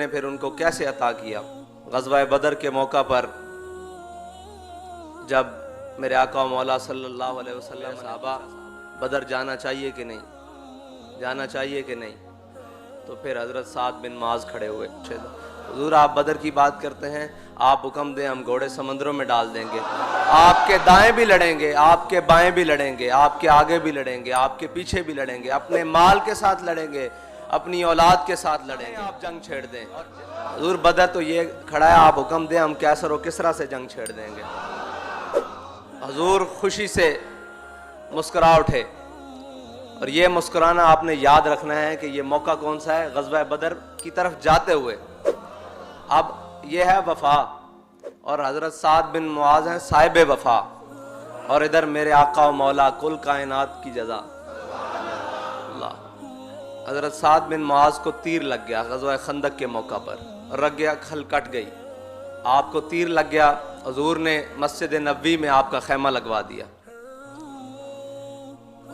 ने फिर उनको कैसे अता किया। ग़ज़वा बदर के मौका पर जब मेरे आका मौला सल्लल्लाहु अलैहि वसल्लम सहाबा बदर जाना चाहिए कि नहीं, जाना चाहिए कि नहीं, तो फिर हज़रत साद बिन मुआज़ खड़े हुए। हुज़ूर आप बदर की बात करते हैं, आप हुक्म दें हम घोड़े समंदरों में डाल देंगे, आपके दाएं भी लड़ेंगे, आपके बाएं भी लड़ेंगे, आपके आगे भी लड़ेंगे, आपके पीछे भी लड़ेंगे, अपने माल के साथ लड़ेंगे, अपनी औलाद के साथ लड़ेंगे, आप जंग छेड़ दें। हुज़ूर बदर तो ये खड़ा है, आप हुक्म दें हम कैसर और किसरा से जंग छेड़ देंगे। हुज़ूर खुशी से मुस्कुरा उठे, और ये मुस्कुराना आपने याद रखना है कि ये मौका कौन सा है, ग़ज़वा बदर की तरफ जाते हुए। अब ये है वफा, और हज़रत साद बिन मुआज़ हैं साहिब वफा, और इधर मेरे आका व मौला कुल कायनात की जज़ा अल्लाह। हज़रत साद बिन मुआज़ को तीर लग गया ग़ज़वा खंदक के मौका पर, रग गया, खल कट गई, आपको तीर लग गया। हुज़ूर ने मस्जिद नबवी में आपका खैमा लगवा दिया,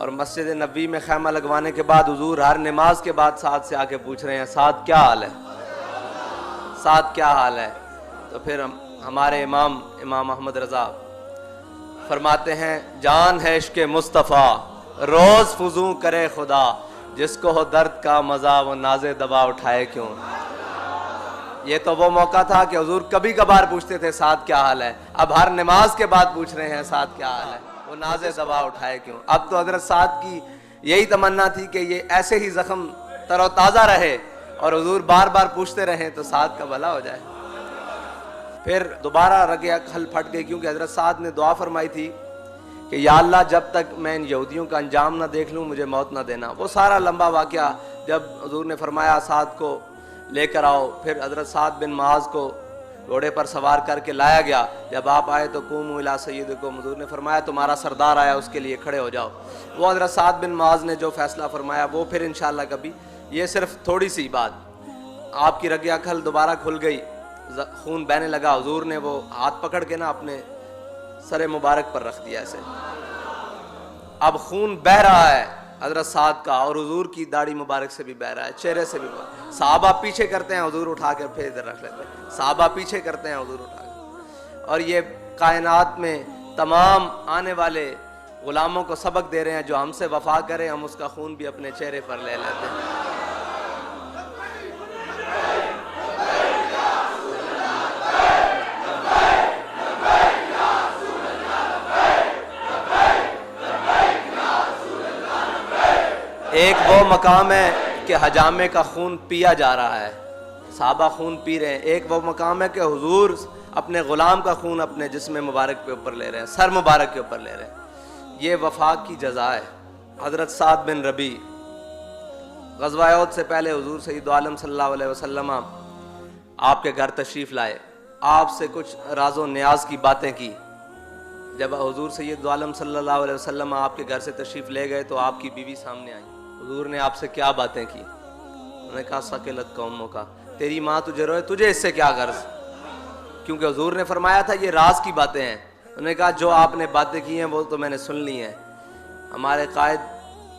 और मस्जिद नबवी में खैमा लगवाने के बाद हुज़ूर हर नमाज के बाद साद से आके पूछ रहे हैं, साद क्या हाल है, साद क्या हाल है। तो फिर हमारे इमाम अहमद रज़ा फरमाते हैं, जान है इश्क़ मुस्तफ़ा रोज़ फुजू करे खुदा, जिसको हो दर्द का मज़ा वो नाज़े दबा उठाए क्यों। ये तो वो मौका था कि हुज़ूर कभी कभार पूछते थे साद क्या हाल है, अब हर नमाज के बाद पूछ रहे हैं साद क्या हाल है, वो नाज़े दबा उठाए क्यों। अब तो हज़रत साद की यही तमन्ना थी कि ये ऐसे ही ज़ख्म तरोताज़ा रहे और हुज़ूर बार बार पूछते रहें तो साद का भला हो जाए। फिर दोबारा रग खल फट गई, क्योंकि हज़रत साद ने दुआ फरमाई थी कि या अल्लाह जब तक मैं इन यहूदियों का अंजाम ना देख लूँ मुझे मौत ना देना। वो सारा लंबा वाक़या जब हुज़ूर ने फरमाया साद को लेकर आओ, फिर हज़रत साद बिन मुआज़ को घोड़े पर सवार करके लाया गया। जब आप आए तो कुमू इला सय्यदिकुम, हुज़ूर ने फरमाया तुम्हारा सरदार आया, उसके लिए खड़े हो जाओ। वो हज़रत साद बिन मुआज़ ने जो फ़ैसला फरमाया वो फिर इंशाअल्लाह कभी, ये सिर्फ थोड़ी सी बात, आपकी रग खल दोबारा खुल गई, खून बहने लगा। हुज़ूर ने वो हाथ पकड़ के ना अपने सर मुबारक पर रख दिया ऐसे, अब खून बह रहा है हज़रत साद का, और हुज़ूर की दाढ़ी मुबारक से भी बह रहा है, चेहरे से भी। सहाबा पीछे करते हैं, हुज़ूर उठा कर फिर इधर रख लेते हैं, सहाबा पीछे करते हैं, हुज़ूर उठा कर। और ये कायनात में तमाम आने वाले गुलामों को सबक दे रहे हैं, जो हमसे वफा करें हम उसका खून भी अपने चेहरे पर ले लेते हैं। एक वो मकाम है कि हजामे का खून पिया जा रहा है, साहबा खून पी रहे हैं। एक वो मकाम है कि हुजूर अपने गुलाम का खून अपने जिस्म मुबारक पे ऊपर ले रहे हैं, सर मुबारक के ऊपर ले रहे हैं। ये वफा की जज़ा है। हज़रत साद बिन रबी ग़ज़वा उहद से पहले हुजूर सय्यद आलम सल्लल्लाहु अलैहि वसल्लम आपके घर तशरीफ़ लाए, आपसे कुछ राज़ो न्याज की बातें की। जब हुजूर सय्यद आलम सल्लल्लाहु अलैहि वसल्लम आपके घर से तशरीफ़ ले गए तो आपकी बीवी सामने आई। हुजूर ने आपसे क्या बातें की? उन्होंने कहा सकिलत कौमों का, तेरी माँ तुझे रोए, तुझे इससे क्या गर्ज। क्योंकि हुजूर ने फरमाया था ये राज की बातें हैं। उन्होंने कहा जो आपने बातें की हैं वो तो मैंने सुन ली हैं, हमारे कायद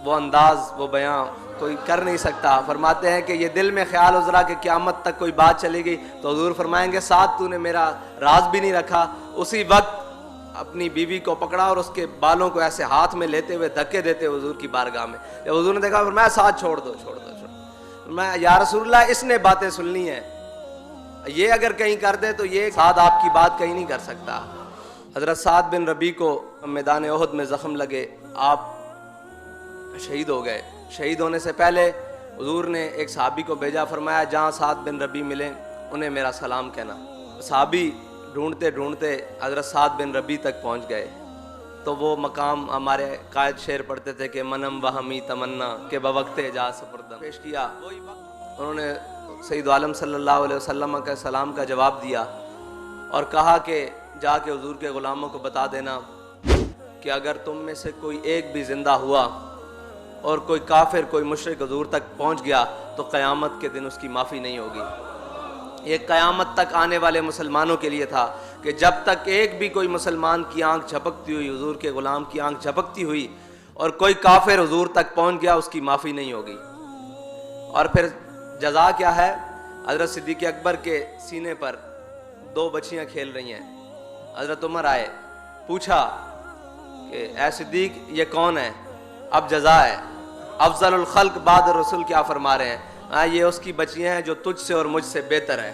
वो अंदाज वो बयां कोई कर नहीं सकता। फरमाते हैं कि ये दिल में ख्याल उजरा कि क़यामत तक कोई बात चली गई तो हुजूर फरमाएंगे साथ तूने मेरा राज भी नहीं रखा। उसी वक्त अपनी बीवी को पकड़ा और उसके बालों को ऐसे हाथ में लेते हुए धक्के देते हुजूर की बारगाह में। जब हुजूर ने देखा फरमाया साथ छोड़ दो, छोड़ दो, छोड़। मैं या रसूलुल्लाह इसने बातें सुननी है, ये अगर कहीं कर दे तो ये साद आपकी बात कहीं नहीं कर सकता। हज़रत साद बिन रबी को मैदान उहद में ज़ख्म लगे, आप शहीद हो गए। शहीद होने से पहले हुजूर ने एक सहाबी को भेजा, फरमाया जहाँ साद बिन रबी मिले उन्हें मेरा सलाम कहना। सहाबी ढूंढते ढूंढते हज़रत साद बिन रबी तक पहुँच गए तो वो मकाम हमारे कायद शेर पढ़ते थे कि मनम वहमी तमन्ना के बवक्ते जा सफरदम पेश किया। उन्होंने सय्यद आलम सल्लल्लाहु अलैहि वसल्लम का सलाम का जवाब दिया और कहा कि जाके हुजूर के ग़ुलामों को बता देना कि अगर तुम में से कोई एक भी ज़िंदा हुआ और कोई काफिर कोई मुशरिक हुजूर तक पहुंच गया तो क़यामत के दिन उसकी माफ़ी नहीं होगी। ये क़यामत तक आने वाले मुसलमानों के लिए था कि जब तक एक भी कोई मुसलमान की आंख झपकती हुई, हुजूर के ग़ुलाम की आंख झपकती हुई और कोई काफिर हुजूर तक पहुंच गया उसकी माफ़ी नहीं होगी। और फिर जज़ा क्या है? हज़रत सिद्दीक़ अकबर के सीने पर 2 बच्चियां खेल रही हैं। हज़रत उमर आए, पूछा कि ऐ सिद्दीक़ ये कौन है? अब जज़ा है। अफ़ज़लुल खल्क़ बाद रसूल क्या फरमा रहे हैं? हाँ, ये उसकी बच्चियां हैं जो तुझसे और मुझसे बेहतर है।